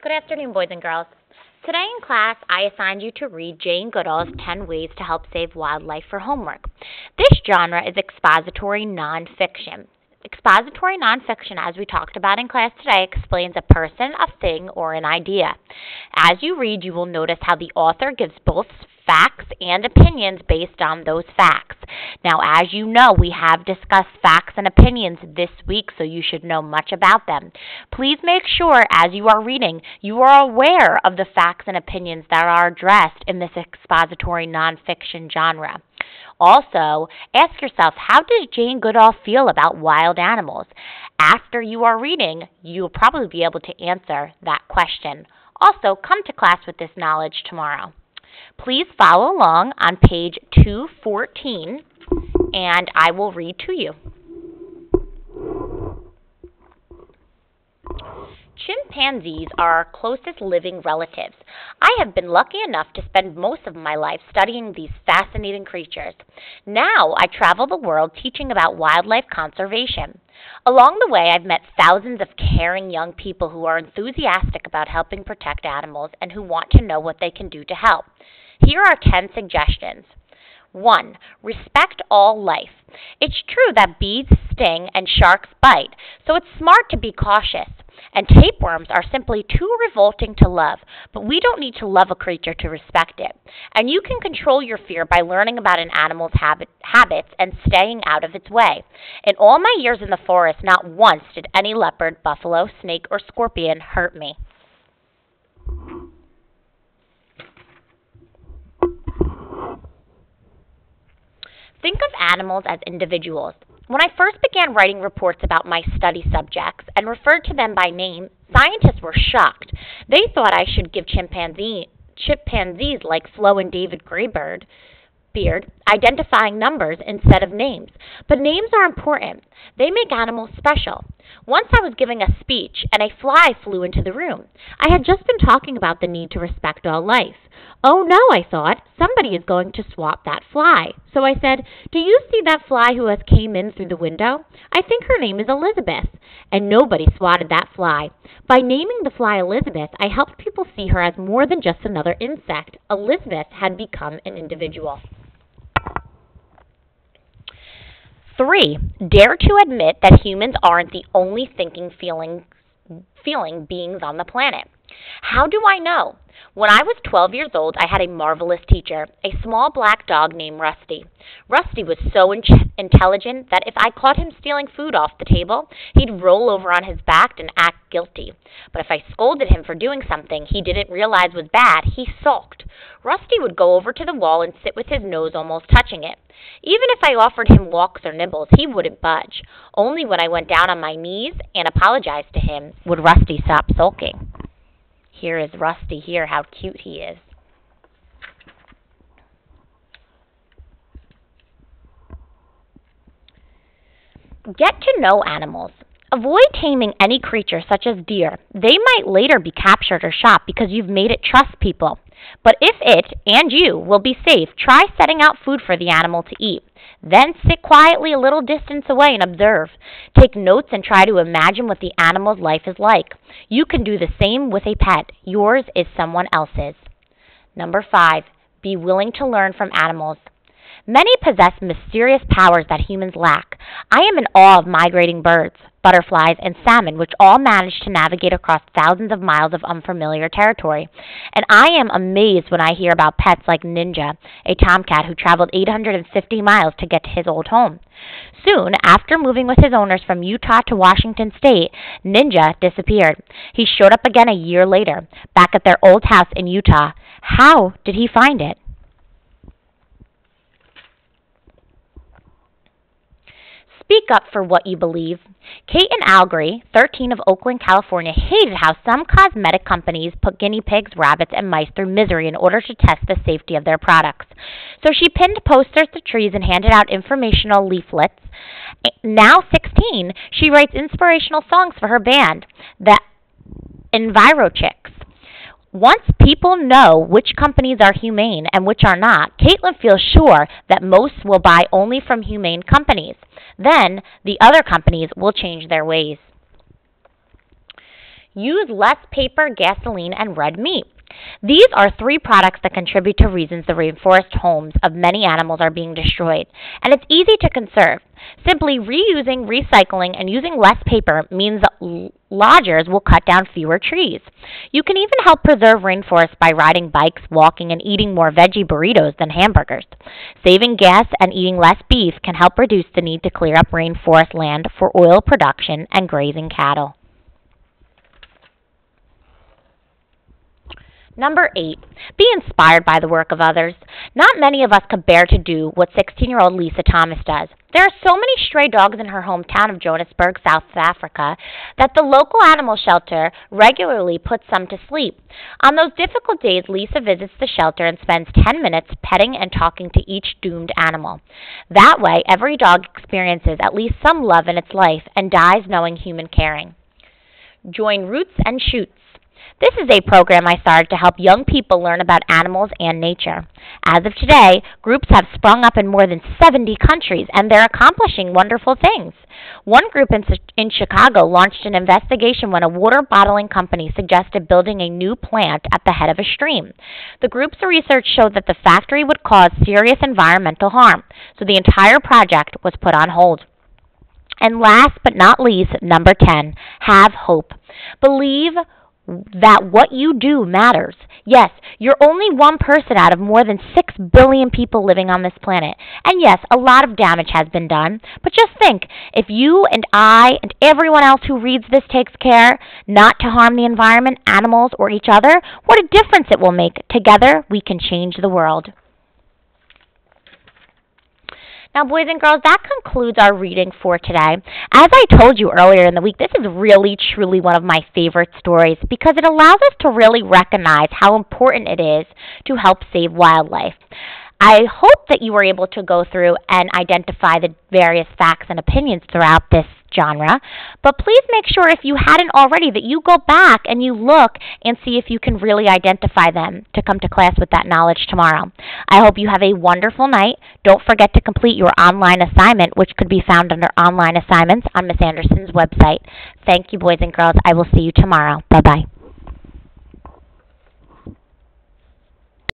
Good afternoon, boys and girls. Today in class, I assigned you to read Jane Goodall's 10 Ways to Help Save Wildlife for homework. This genre is expository nonfiction. Expository nonfiction, as we talked about in class today, explains a person, a thing, or an idea. As you read, you will notice how the author gives both facts and opinions based on those facts. Now, as you know, we have discussed facts and opinions this week, so you should know much about them. Please make sure, as you are reading, you are aware of the facts and opinions that are addressed in this expository nonfiction genre. Also, ask yourself, how does Jane Goodall feel about wild animals? After you are reading, you will probably be able to answer that question. Also, come to class with this knowledge tomorrow. Please follow along on page 214, and I will read to you. Chimpanzees are our closest living relatives. I have been lucky enough to spend most of my life studying these fascinating creatures. Now I travel the world teaching about wildlife conservation. Along the way, I've met thousands of caring young people who are enthusiastic about helping protect animals and who want to know what they can do to help. Here are 10 suggestions. 1. Respect all life. It's true that bees sting and sharks bite, so it's smart to be cautious. And tapeworms are simply too revolting to love, but we don't need to love a creature to respect it. And you can control your fear by learning about an animal's habits and staying out of its way. In all my years in the forest, not once did any leopard, buffalo, snake, or scorpion hurt me. Think of animals as individuals. When I first began writing reports about my study subjects and referred to them by name, scientists were shocked. They thought I should give chimpanzees like Flo and David Graybeard identifying numbers instead of names. But names are important. They make animals special. Once I was giving a speech, and a fly flew into the room. I had just been talking about the need to respect all life. Oh no, I thought, somebody is going to swat that fly. So I said, do you see that fly who has came in through the window? I think her name is Elizabeth. And nobody swatted that fly. By naming the fly Elizabeth, I helped people see her as more than just another insect. Elizabeth had become an individual. 3. Dare to admit that humans aren't the only thinking, feeling beings on the planet. How do I know? When I was 12 years old, I had a marvelous teacher, a small black dog named Rusty. Rusty was so intelligent that if I caught him stealing food off the table, he'd roll over on his back and act guilty. But if I scolded him for doing something he didn't realize was bad, he sulked. Rusty would go over to the wall and sit with his nose almost touching it. Even if I offered him walks or nibbles, he wouldn't budge. Only when I went down on my knees and apologized to him would Rusty stop sulking. Here is Rusty here, how cute he is. Get to know animals. Avoid taming any creature such as deer. They might later be captured or shot because you've made it trust people. But if it and you will be safe, try setting out food for the animal to eat. Then sit quietly a little distance away and observe. Take notes and try to imagine what the animal's life is like. You can do the same with a pet. Yours is someone else's. Number 5, be willing to learn from animals. Many possess mysterious powers that humans lack. I am in awe of migrating birds, butterflies, and salmon, which all manage to navigate across thousands of miles of unfamiliar territory. And I am amazed when I hear about pets like Ninja, a tomcat who traveled 850 miles to get to his old home. Soon, after moving with his owners from Utah to Washington State, Ninja disappeared. He showed up again a year later, back at their old house in Utah. How did he find it? Speak up for what you believe. Kate and Algary, 13 of Oakland, California, hated how some cosmetic companies put guinea pigs, rabbits, and mice through misery in order to test the safety of their products. So she pinned posters to trees and handed out informational leaflets. Now 16, she writes inspirational songs for her band, the EnviroChicks. Once people know which companies are humane and which are not, Caitlin feels sure that most will buy only from humane companies. Then, the other companies will change their ways. Use less paper, gasoline, and red meat. These are three products that contribute to reasons the rainforest homes of many animals are being destroyed, and it's easy to conserve. Simply reusing, recycling, and using less paper means lodgers will cut down fewer trees. You can even help preserve rainforests by riding bikes, walking, and eating more veggie burritos than hamburgers. Saving gas and eating less beef can help reduce the need to clear up rainforest land for oil production and grazing cattle. Number 8, be inspired by the work of others. Not many of us could bear to do what 16-year-old Lisa Thomas does. There are so many stray dogs in her hometown of Johannesburg, South Africa, that the local animal shelter regularly puts some to sleep. On those difficult days, Lisa visits the shelter and spends 10 minutes petting and talking to each doomed animal. That way, every dog experiences at least some love in its life and dies knowing human caring. Join Roots and Shoots. This is a program I started to help young people learn about animals and nature. As of today, groups have sprung up in more than 70 countries, and they're accomplishing wonderful things. One group in Chicago launched an investigation when a water bottling company suggested building a new plant at the head of a stream. The group's research showed that the factory would cause serious environmental harm, so the entire project was put on hold. And last but not least, number 10, have hope. Believe that what you do matters. Yes, you're only one person out of more than 6 billion people living on this planet. And yes, a lot of damage has been done. But just think, if you and I and everyone else who reads this takes care not to harm the environment, animals, or each other, what a difference it will make. Together, we can change the world. Now, boys and girls, that concludes our reading for today. As I told you earlier in the week, this is really, truly one of my favorite stories because it allows us to really recognize how important it is to help save wildlife. I hope that you were able to go through and identify the various facts and opinions throughout this genre, but please make sure if you hadn't already that you go back and you look and see if you can really identify them to come to class with that knowledge tomorrow. I hope you have a wonderful night. Don't forget to complete your online assignment, which could be found under online assignments on Miss Anderson's website. Thank you, boys and girls. I will see you tomorrow. Bye-bye.